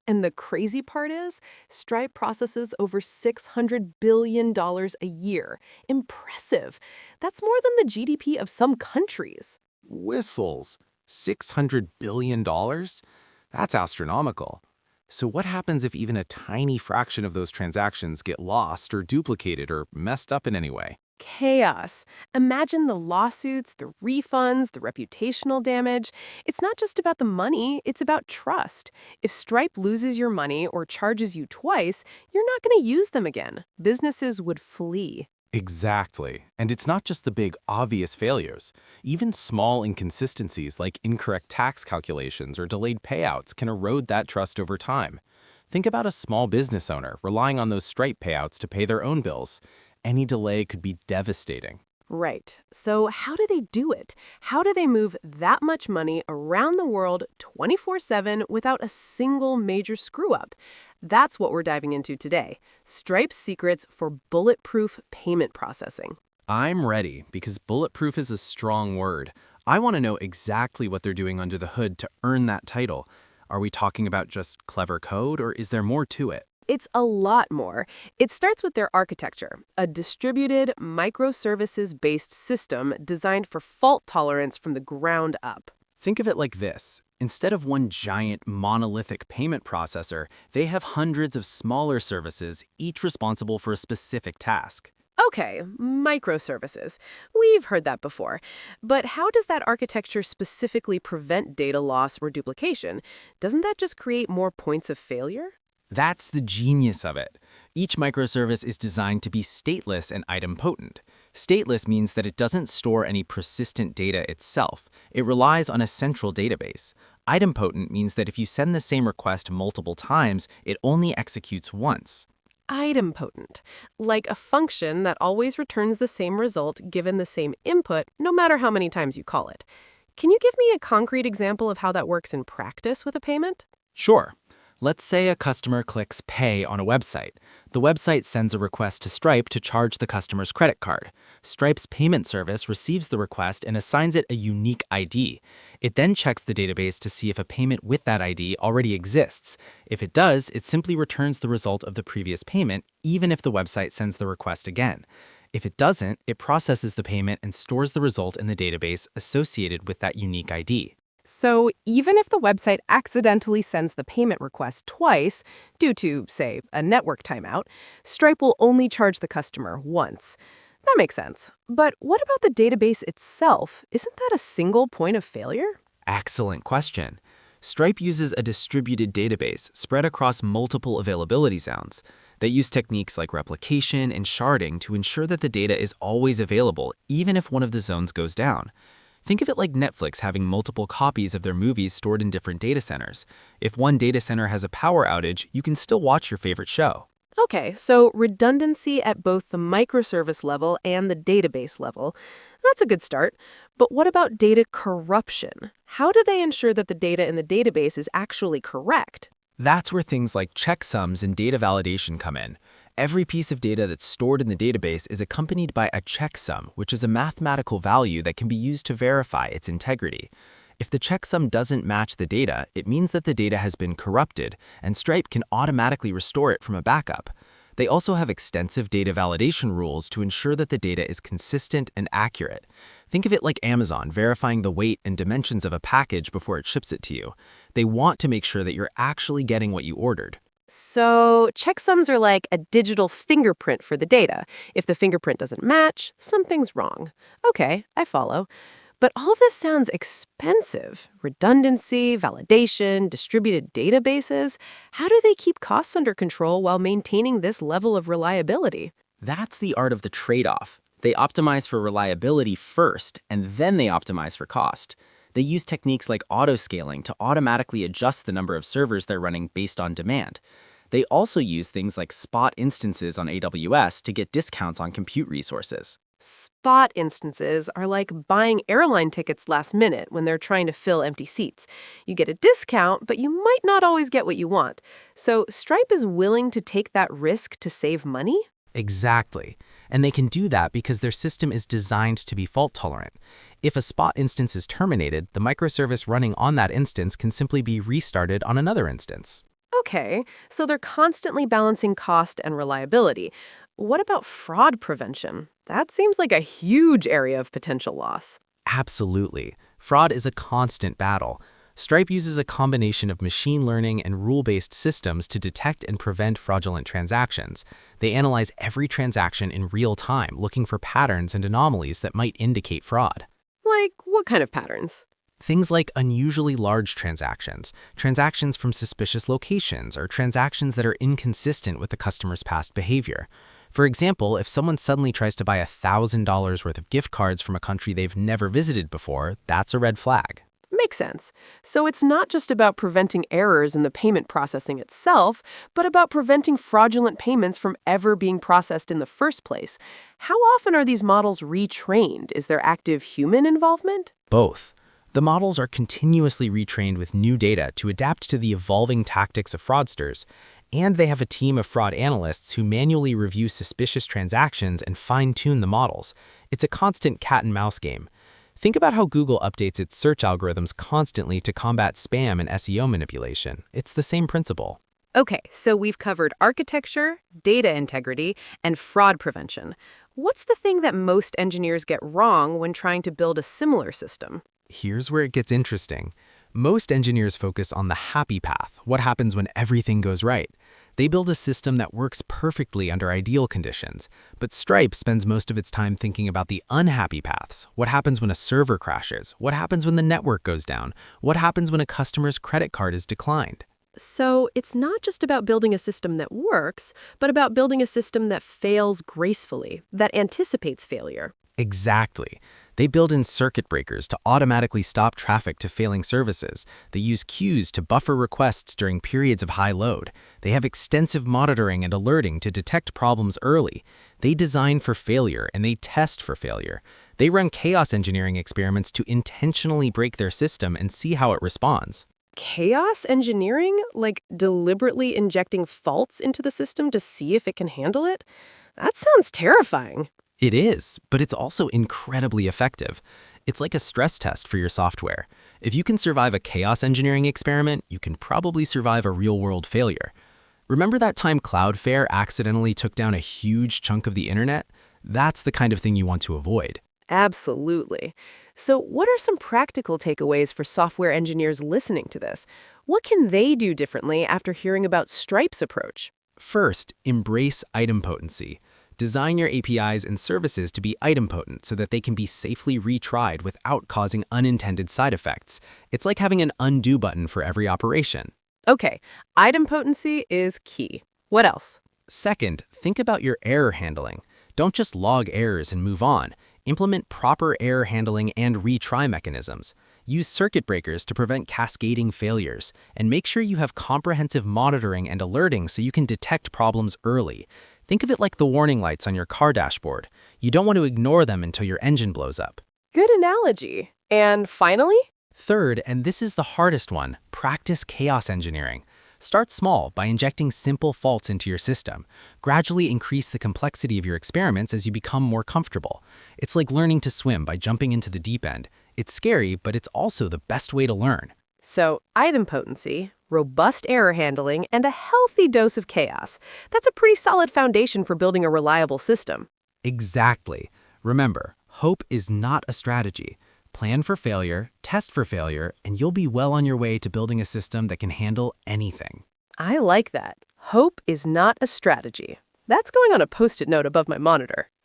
And the crazy part is, Stripe processes over $600 billion a year. Impressive. That's more than the GDP of some countries. Whistles. $600 billion? That's astronomical. So what happens if even a tiny fraction of those transactions get lost or duplicated or messed up in any way? Chaos. Imagine the lawsuits, the refunds, the reputational damage. It's not just about the money, it's about trust. If Stripe loses your money or charges you twice, you're not going to use them again. Businesses would flee. Exactly. And it's not just the big, obvious failures. Even small inconsistencies like incorrect tax calculations or delayed payouts can erode that trust over time. Think about a small business owner relying on those Stripe payouts to pay their own bills. Any delay could be devastating. Right. So, how do they do it? How do they move that much money around the world 24/7 without a single major screw up? That's what we're diving into today. Stripe's secrets for bulletproof payment processing. I'm ready because bulletproof is a strong word. I want to know exactly what they're doing under the hood to earn that title. Are we talking about just clever code or is there more to it? It's a lot more. It starts with their architecture, a distributed, microservices-based system designed for fault tolerance from the ground up. Think of it like this. Instead of one giant monolithic payment processor, they have hundreds of smaller services, each responsible for a specific task. Okay, microservices. We've heard that before. But how does that architecture specifically prevent data loss or duplication? Doesn't that just create more points of failure? That's the genius of it. Each microservice is designed to be stateless and idempotent. Stateless means that it doesn't store any persistent data itself. It relies on a central database. Idempotent means that if you send the same request multiple times, it only executes once. Idempotent, like a function that always returns the same result given the same input, no matter how many times you call it. Can you give me a concrete example of how that works in practice with a payment? Sure. Let's say a customer clicks Pay on a website. The website sends a request to Stripe to charge the customer's credit card. Stripe's payment service receives the request and assigns it a unique ID. It then checks the database to see if a payment with that ID already exists. If it does, it simply returns the result of the previous payment, even if the website sends the request again. If it doesn't, it processes the payment and stores the result in the database associated with that unique ID. So even if the website accidentally sends the payment request twice, due to, say, a network timeout, Stripe will only charge the customer once. That makes sense. But what about the database itself? Isn't that a single point of failure? Excellent question. Stripe uses a distributed database spread across multiple availability zones. They use techniques like replication and sharding to ensure that the data is always available, even if one of the zones goes down. Think of it like Netflix having multiple copies of their movies stored in different data centers. If one data center has a power outage, you can still watch your favorite show. Okay, so redundancy at both the microservice level and the database level. That's a good start. But what about data corruption? How do they ensure that the data in the database is actually correct? That's where things like checksums and data validation come in. Every piece of data that's stored in the database is accompanied by a checksum, which is a mathematical value that can be used to verify its integrity. If the checksum doesn't match the data, it means that the data has been corrupted, and Stripe can automatically restore it from a backup. They also have extensive data validation rules to ensure that the data is consistent and accurate. Think of it like Amazon verifying the weight and dimensions of a package before it ships it to you. They want to make sure that you're actually getting what you ordered. So checksums are like a digital fingerprint for the data. If the fingerprint doesn't match, something's wrong. Okay, I follow. But all this sounds expensive. Redundancy, validation, distributed databases. How do they keep costs under control while maintaining this level of reliability? That's the art of the trade-off. They optimize for reliability first, and then they optimize for cost. They use techniques like auto-scaling to automatically adjust the number of servers they're running based on demand. They also use things like spot instances on AWS to get discounts on compute resources. Spot instances are like buying airline tickets last minute when they're trying to fill empty seats. You get a discount, but you might not always get what you want. So Stripe is willing to take that risk to save money? Exactly. And they can do that because their system is designed to be fault-tolerant. If a spot instance is terminated, the microservice running on that instance can simply be restarted on another instance. Okay, so they're constantly balancing cost and reliability. What about fraud prevention? That seems like a huge area of potential loss. Absolutely. Fraud is a constant battle. Stripe uses a combination of machine learning and rule-based systems to detect and prevent fraudulent transactions. They analyze every transaction in real time, looking for patterns and anomalies that might indicate fraud. Like, what kind of patterns? Things like unusually large transactions, transactions from suspicious locations, or transactions that are inconsistent with the customer's past behavior. For example, if someone suddenly tries to buy $1,000 worth of gift cards from a country they've never visited before, that's a red flag. Makes sense. So it's not just about preventing errors in the payment processing itself, but about preventing fraudulent payments from ever being processed in the first place. How often are these models retrained? Is there active human involvement? Both. The models are continuously retrained with new data to adapt to the evolving tactics of fraudsters, and they have a team of fraud analysts who manually review suspicious transactions and fine-tune the models. It's a constant cat-and-mouse game. Think about how Google updates its search algorithms constantly to combat spam and SEO manipulation. It's the same principle. Okay, so we've covered architecture, data integrity, and fraud prevention. What's the thing that most engineers get wrong when trying to build a similar system? Here's where it gets interesting. Most engineers focus on the happy path, what happens when everything goes right. They build a system that works perfectly under ideal conditions, but Stripe spends most of its time thinking about the unhappy paths. What happens when a server crashes? What happens when the network goes down? What happens when a customer's credit card is declined? So it's not just about building a system that works, but about building a system that fails gracefully, that anticipates failure. Exactly. They build in circuit breakers to automatically stop traffic to failing services. They use queues to buffer requests during periods of high load. They have extensive monitoring and alerting to detect problems early. They design for failure and they test for failure. They run chaos engineering experiments to intentionally break their system and see how it responds. Chaos engineering? Like deliberately injecting faults into the system to see if it can handle it? That sounds terrifying. It is, but it's also incredibly effective. It's like a stress test for your software. If you can survive a chaos engineering experiment, you can probably survive a real-world failure. Remember that time Cloudflare accidentally took down a huge chunk of the internet? That's the kind of thing you want to avoid. Absolutely. So, what are some practical takeaways for software engineers listening to this? What can they do differently after hearing about Stripe's approach? First, embrace idempotency. Design your APIs and services to be idempotent so that they can be safely retried without causing unintended side effects. It's like having an undo button for every operation. Okay, idempotency is key. What else? Second, think about your error handling. Don't just log errors and move on. Implement proper error handling and retry mechanisms. Use circuit breakers to prevent cascading failures, and make sure you have comprehensive monitoring and alerting so you can detect problems early. Think of it like the warning lights on your car dashboard. You don't want to ignore them until your engine blows up. Good analogy. And finally? Third, and this is the hardest one, practice chaos engineering. Start small by injecting simple faults into your system. Gradually increase the complexity of your experiments as you become more comfortable. It's like learning to swim by jumping into the deep end. It's scary, but it's also the best way to learn. So, idempotency, robust error handling, and a healthy dose of chaos. That's a pretty solid foundation for building a reliable system. Exactly. Remember, hope is not a strategy. Plan for failure, test for failure, and you'll be well on your way to building a system that can handle anything. I like that. Hope is not a strategy. That's going on a post-it note above my monitor.